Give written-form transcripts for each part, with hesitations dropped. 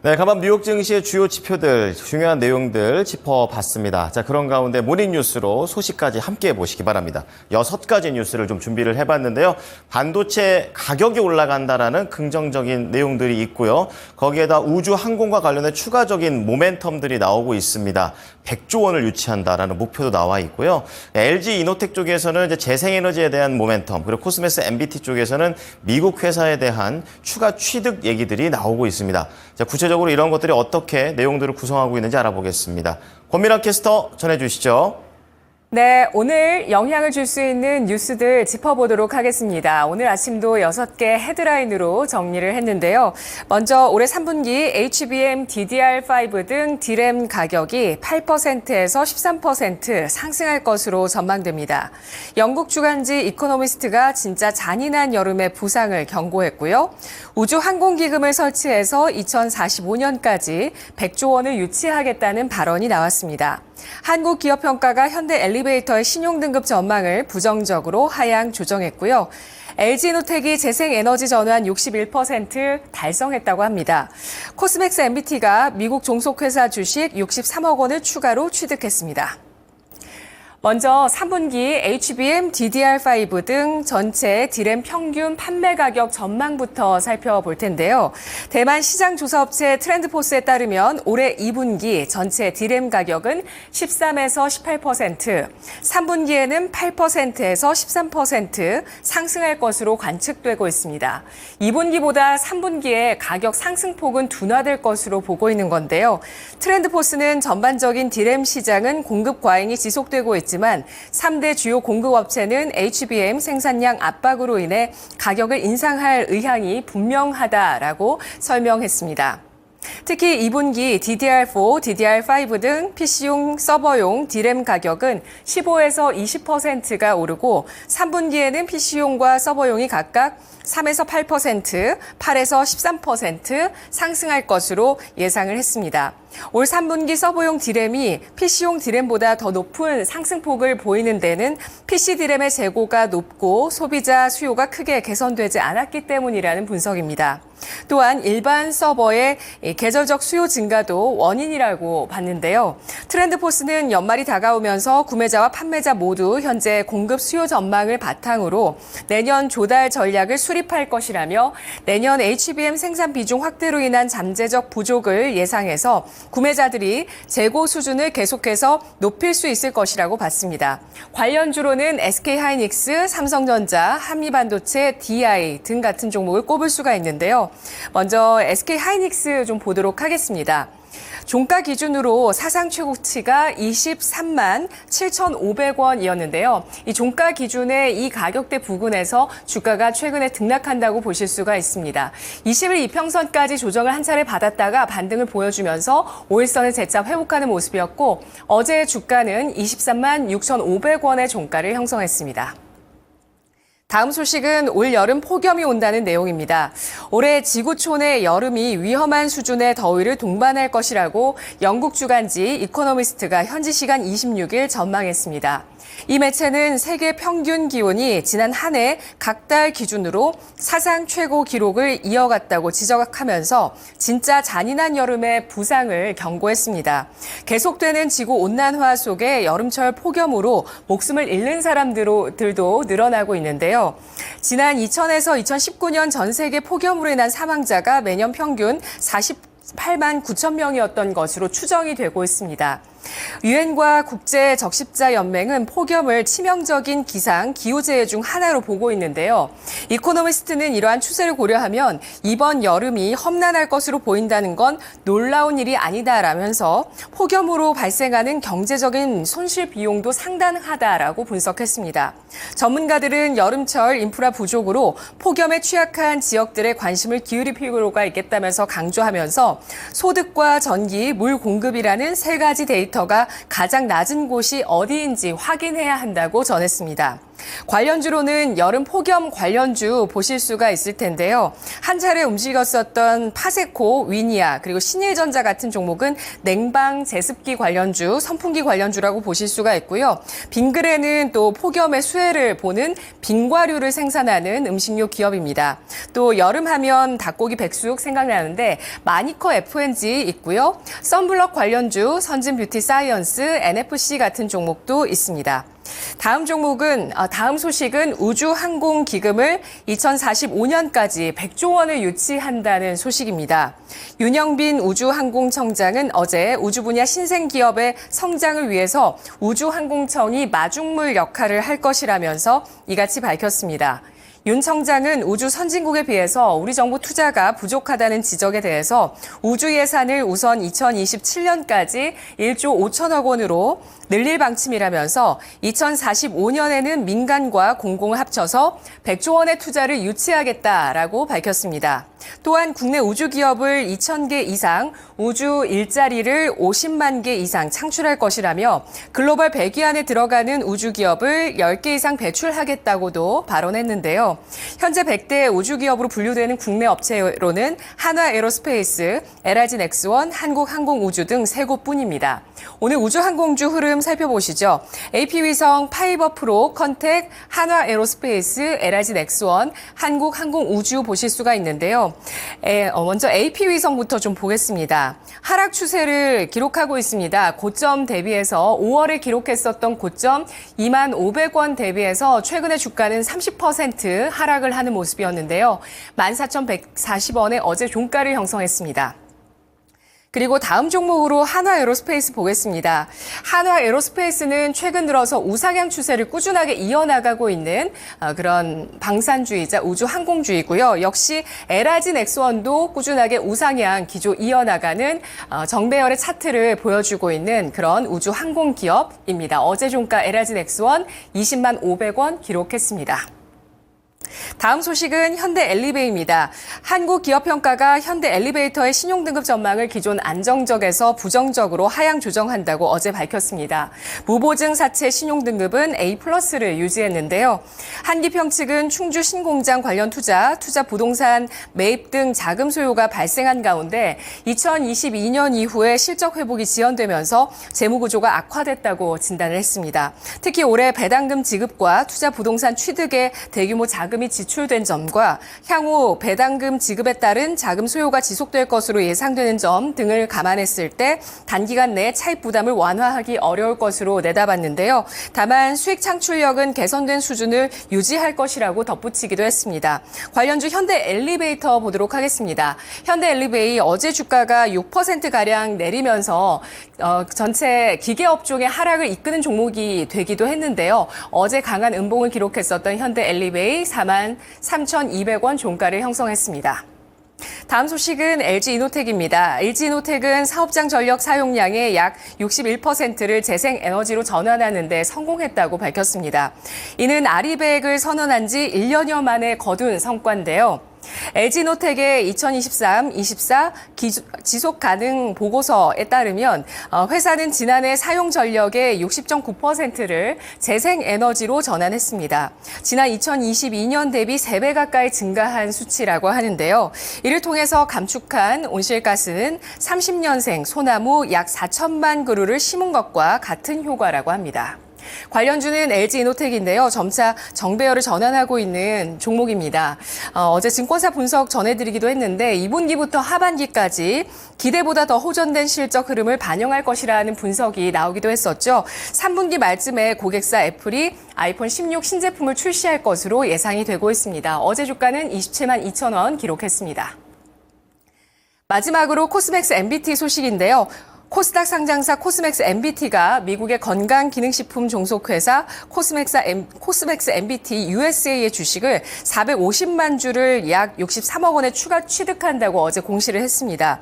네, 간밤 뉴욕 증시의 주요 지표들, 중요한 내용들 짚어봤습니다. 자, 그런 가운데 모닝뉴스로 소식까지 함께 보시기 바랍니다. 6가지 뉴스를 좀 준비를 해봤는데요. 반도체 가격이 올라간다라는 긍정적인 내용들이 있고요. 거기에다 우주 항공과 관련된 추가적인 모멘텀들이 나오고 있습니다. 100조 원을 유치한다라는 목표도 나와 있고요. LG 이노텍 쪽에서는 이제 재생에너지에 대한 모멘텀, 그리고 코스메스 MBT 쪽에서는 미국 회사에 대한 추가 취득 얘기들이 나오고 있습니다. 자, 구체적으로 이런 것들이 어떻게 내용들을 구성하고 있는지 알아보겠습니다. 권미랑 캐스터 전해주시죠. 네, 오늘 영향을 줄 수 있는 뉴스들 짚어보도록 하겠습니다. 오늘 아침도 6개 헤드라인으로 정리를 했는데요. 먼저 올해 3분기 HBM, DDR5 등 D램 가격이 8%에서 13% 상승할 것으로 전망됩니다. 영국 주간지 이코노미스트가 진짜 잔인한 여름의 부상을 경고했고요. 우주항공기금을 설치해서 2045년까지 100조 원을 유치하겠다는 발언이 나왔습니다. 한국기업평가가 현대 엘리베이터의 신용등급 전망을 부정적으로 하향 조정했고요. LG노텍이 재생에너지 전환 61% 달성했다고 합니다. 코스맥스 MBT가 미국 종속회사 주식 63억 원을 추가로 취득했습니다. 먼저 3분기 HBM, DDR5 등 전체 D램 평균 판매 가격 전망부터 살펴볼 텐데요. 대만 시장조사업체 트렌드포스에 따르면 올해 2분기 전체 D램 가격은 13에서 18%, 3분기에는 8%에서 13% 상승할 것으로 관측되고 있습니다. 2분기보다 3분기에 가격 상승폭은 둔화될 것으로 보고 있는 건데요. 트렌드포스는 전반적인 D램 시장은 공급 과잉이 지속되고 있지만 3대 주요 공급업체는 HBM 생산량 압박으로 인해 가격을 인상할 의향이 분명하다라고 설명했습니다. 특히 2분기 DDR4, DDR5 등 PC용 서버용 D램 가격은 15에서 20%가 오르고 3분기에는 PC용과 서버용이 각각 3에서 8%, 8에서 13% 상승할 것으로 예상을 했습니다. 올 3분기 서버용 D램이 PC용 D램보다 더 높은 상승폭을 보이는 데는 PC D램의 재고가 높고 소비자 수요가 크게 개선되지 않았기 때문이라는 분석입니다. 또한 일반 서버의 계절적 수요 증가도 원인이라고 봤는데요. 트렌드포스는 연말이 다가오면서 구매자와 판매자 모두 현재 공급 수요 전망을 바탕으로 내년 조달 전략을 수립할 것이라며 내년 HBM 생산 비중 확대로 인한 잠재적 부족을 예상해서 구매자들이 재고 수준을 계속해서 높일 수 있을 것이라고 봤습니다. 관련주로는 SK하이닉스, 삼성전자, 한미반도체, DI 등 같은 종목을 꼽을 수가 있는데요. 먼저 SK하이닉스 좀 보도록 하겠습니다. 종가 기준으로 사상 최고치가 23만 7,500원이었는데요. 이 종가 기준의 이 가격대 부근에서 주가가 최근에 등락한다고 보실 수가 있습니다. 20일 이평선까지 조정을 한 차례 받았다가 반등을 보여주면서 5일선을 재차 회복하는 모습이었고 어제 주가는 23만 6,500원의 종가를 형성했습니다. 다음 소식은 올 여름 폭염이 온다는 내용입니다. 올해 지구촌의 여름이 위험한 수준의 더위를 동반할 것이라고 영국 주간지 이코노미스트가 현지 시간 26일 전망했습니다. 이 매체는 세계 평균 기온이 지난 한 해 각 달 기준으로 사상 최고 기록을 이어갔다고 지적하면서 진짜 잔인한 여름의 부상을 경고했습니다. 계속되는 지구 온난화 속에 여름철 폭염으로 목숨을 잃는 사람들도 늘어나고 있는데요. 지난 2000에서 2019년 전 세계 폭염으로 인한 사망자가 매년 평균 48만 9천 명이었던 것으로 추정이 되고 있습니다. 유엔과 국제적십자연맹은 폭염을 치명적인 기상, 기후재해 중 하나로 보고 있는데요. 이코노미스트는 이러한 추세를 고려하면 이번 여름이 험난할 것으로 보인다는 건 놀라운 일이 아니다라면서 폭염으로 발생하는 경제적인 손실 비용도 상당하다라고 분석했습니다. 전문가들은 여름철 인프라 부족으로 폭염에 취약한 지역들에 관심을 기울일 필요가 있겠다면서 강조하면서 소득과 전기, 물 공급이라는 세 가지 데이터가 가장 낮은 곳이 어디인지 확인해야 한다고 전했습니다. 관련주로는 여름 폭염 관련주 보실 수가 있을 텐데요. 한 차례 움직였었던 파세코, 위니아, 그리고 신일전자 같은 종목은 냉방 제습기 관련주, 선풍기 관련주라고 보실 수가 있고요. 빙그레는 또 폭염의 수혜를 보는 빙과류를 생산하는 음식료 기업입니다. 또 여름하면 닭고기 백숙 생각나는데 마니커 F&G 있고요. 선블럭 관련주, 선진 뷰티 사이언스, NFC 같은 종목도 있습니다. 다음 소식은 우주항공기금을 2045년까지 100조 원을 유치한다는 소식입니다. 윤영빈 우주항공청장은 어제 우주 분야 신생기업의 성장을 위해서 우주항공청이 마중물 역할을 할 것이라면서 이같이 밝혔습니다. 윤 청장은 우주 선진국에 비해서 우리 정부 투자가 부족하다는 지적에 대해서 우주 예산을 우선 2027년까지 1조 5천억 원으로 늘릴 방침이라면서 2045년에는 민간과 공공을 합쳐서 100조 원의 투자를 유치하겠다라고 밝혔습니다. 또한 국내 우주 기업을 2,000개 이상, 우주 일자리를 50만 개 이상 창출할 것이라며 글로벌 100위 안에 들어가는 우주 기업을 10개 이상 배출하겠다고도 발언했는데요. 현재 100대 우주 기업으로 분류되는 국내 업체로는 한화에어로스페이스, LRG넥스원, 한국항공우주 등 3곳뿐입니다. 오늘 우주항공주 흐름 살펴보시죠. AP위성, 파이버프로, 컨택, 한화에어로스페이스, LRG넥스원, 한국항공우주 보실 수가 있는데요. 먼저 AP위성부터 좀 보겠습니다. 하락 추세를 기록하고 있습니다. 고점 대비해서 5월에 기록했었던 고점 25,500원 대비해서 최근의 주가는 30% 하락을 하는 모습이었는데요. 14,140원에 어제 종가를 형성했습니다. 그리고 다음 종목으로 한화에어로스페이스 보겠습니다. 한화에어로스페이스는 최근 들어서 우상향 추세를 꾸준하게 이어나가고 있는 그런 방산주의자 우주항공주이고요. 역시 LRG넥스원도 꾸준하게 우상향 기조 이어나가는 정배열의 차트를 보여주고 있는 그런 우주항공 기업입니다. 어제 종가 LRG넥스원 20만 500원 기록했습니다. 다음 소식은 현대엘리베이입니다. 한국기업평가가 현대엘리베이터의 신용등급 전망을 기존 안정적에서 부정적으로 하향 조정한다고 어제 밝혔습니다. 무보증 사채 신용등급은 A+를 유지했는데요. 한기평 측은 충주 신공장 관련 투자 부동산 매입 등 자금 소요가 발생한 가운데 2022년 이후에 실적 회복이 지연되면서 재무구조가 악화됐다고 진단을 했습니다. 특히 올해 배당금 지급과 투자 부동산 취득에 대규모 자금이 지출된 점과 향후 배당금 지급에 따른 자금 소요가 지속될 것으로 예상되는 점 등을 감안했을 때 단기간 내 차입 부담을 완화하기 어려울 것으로 내다봤는데요. 다만 수익 창출력은 개선된 수준을 유지할 것이라고 덧붙이기도 했습니다. 관련주 현대엘리베이터 보도록 하겠습니다. 현대엘리베이 어제 주가가 6%가량 내리면서 전체 기계업종의 하락을 이끄는 종목이 되기도 했는데요. 어제 강한 음봉을 기록했었던 현대엘리베이 43,200원 종가를 형성했습니다. 다음 소식은 LG이노텍입니다. LG이노텍은 사업장 전력 사용량의 약 61%를 재생에너지로 전환하는 데 성공했다고 밝혔습니다. 이는 아리백을 선언한 지 1년여 만에 거둔 성과인데요. LG노텍의 2023-24 지속 가능 보고서에 따르면 회사는 지난해 사용 전력의 60.9%를 재생에너지로 전환했습니다. 지난 2022년 대비 3배 가까이 증가한 수치라고 하는데요. 이를 통해서 감축한 온실가스는 30년생 소나무 약 4천만 그루를 심은 것과 같은 효과라고 합니다. 관련주는 LG이노텍인데요. 점차 정배열을 전환하고 있는 종목입니다. 어제 증권사 분석 전해드리기도 했는데 2분기부터 하반기까지 기대보다 더 호전된 실적 흐름을 반영할 것이라는 분석이 나오기도 했었죠. 3분기 말쯤에 고객사 애플이 아이폰 16 신제품을 출시할 것으로 예상이 되고 있습니다. 어제 주가는 27만 2천 원 기록했습니다. 마지막으로 코스맥스 MBT 소식인데요. 코스닥 상장사 코스맥스 MBT가 미국의 건강기능식품 종속회사 코스맥스 MBT USA의 주식을 450만 주를 약 63억 원에 추가 취득한다고 어제 공시를 했습니다.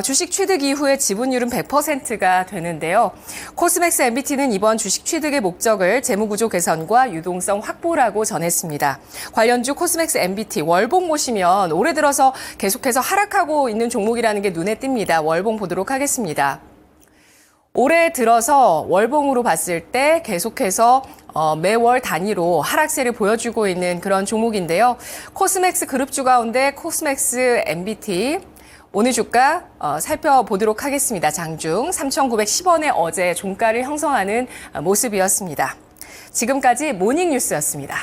주식 취득 이후에 지분율은 100%가 되는데요. 코스맥스 MBT는 이번 주식 취득의 목적을 재무구조 개선과 유동성 확보라고 전했습니다. 관련주 코스맥스 MBT 월봉 보시면 올해 들어서 계속해서 하락하고 있는 종목이라는 게 눈에 띕니다. 월봉 보도록 하겠습니다. 올해 들어서 월봉으로 봤을 때 계속해서 매월 단위로 하락세를 보여주고 있는 그런 종목인데요. 코스맥스 그룹주 가운데 코스맥스 MBT 오늘 주가 살펴보도록 하겠습니다. 장중 3,910원에 어제 종가를 형성하는 모습이었습니다. 지금까지 모닝뉴스였습니다.